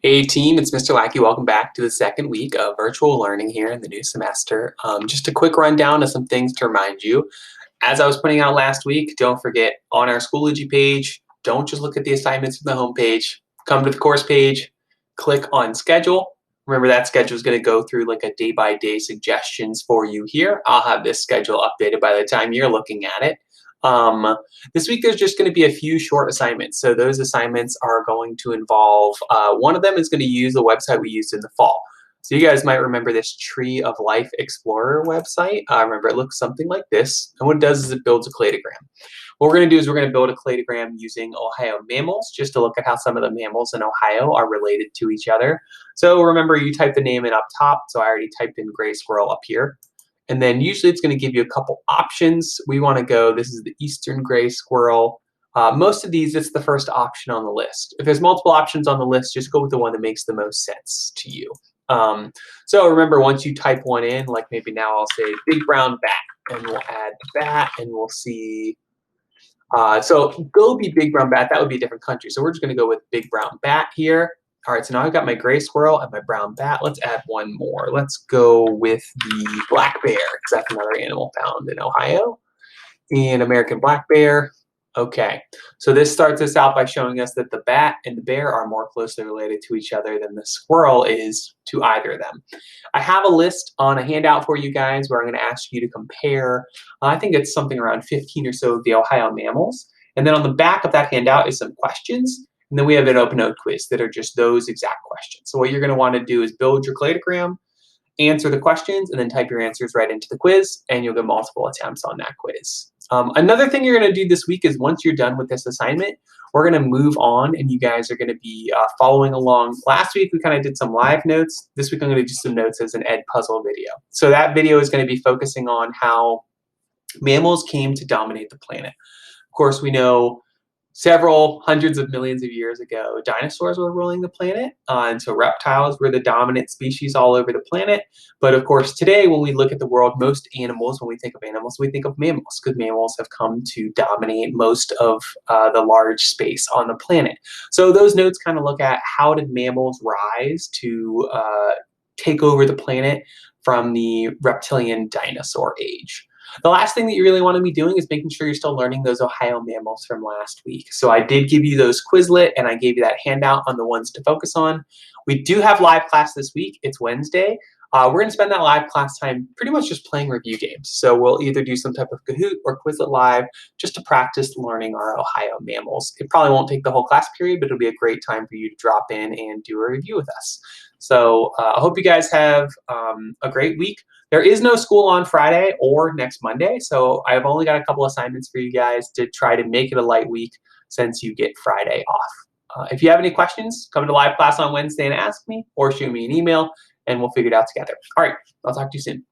Hey team, it's Mr. Lackey. Welcome back to the second week of virtual learning here in the new semester. Just a quick rundown of some things to remind you. As I was putting out last week, don't forget on our Schoology page, don't just look at the assignments from the home page. Come to the course page, click on schedule. Remember that schedule is going to go through like a day-by-day suggestions for you here. I'll have this schedule updated by the time you're looking at it. This week there's just going to be a few short assignments. So those assignments are going to involve, one of them is going to use the website we used in the fall. So you guys might remember this Tree of Life Explorer website. Remember, it looks something like this. And what it does is it builds a cladogram. What we're going to do is we're going to build a cladogram using Ohio mammals, just to look at how some of the mammals in Ohio are related to each other. So remember, you type the name in up top. So I already typed in gray squirrel up here. And then usually it's going to give you a couple options. We want to go, this is the eastern gray squirrel. Most of these, it's the first option on the list. If there's multiple options on the list, just go with the one that makes the most sense to you. So remember, once you type one in, like maybe now I'll say big brown bat, and we'll add that, and we'll see. So go be big brown bat, that would be a different country. So we're just going to go with big brown bat here. All right, so now I've got my gray squirrel and my brown bat. Let's add one more. Let's go with the black bear, because that's another animal found in Ohio. And American black bear. Okay, so this starts us out by showing us that the bat and the bear are more closely related to each other than the squirrel is to either of them. I have a list on a handout for you guys where I'm going to ask you to compare, I think it's something around 15 or so of the Ohio mammals. And then on the back of that handout is some questions. And then we have an open note quiz that are just those exact questions. So what you're going to want to do is build your cladogram, answer the questions, and then type your answers right into the quiz, and you'll get multiple attempts on that quiz. Another thing you're going to do this week is once you're done with this assignment, we're going to move on, and you guys are going to be following along. Last week, we kind of did some live notes. This week, I'm going to do some notes as an Edpuzzle video. So that video is going to be focusing on how mammals came to dominate the planet. Of course, we know several hundreds of millions of years ago, dinosaurs were ruling the planet, and so reptiles were the dominant species all over the planet. But of course, today, when we look at the world, most animals, when we think of animals, we think of mammals, because mammals have come to dominate most of the large space on the planet. So those notes kind of look at how did mammals rise to take over the planet from the reptilian dinosaur age. The last thing that you really want to be doing is making sure you're still learning those Ohio mammals from last week. So I did give you those Quizlet, and I gave you that handout on the ones to focus on. We do have live class this week. It's Wednesday. We're going to spend that live class time pretty much just playing review games. So we'll either do some type of Kahoot or Quizlet Live just to practice learning our Ohio mammals. It probably won't take the whole class period, but it'll be a great time for you to drop in and do a review with us. So I hope you guys have a great week. There is no school on Friday or next Monday, so I've only got a couple assignments for you guys to try to make it a light week since you get Friday off. If you have any questions, come to live class on Wednesday and ask me, or shoot me an email, and we'll figure it out together. All right, I'll talk to you soon.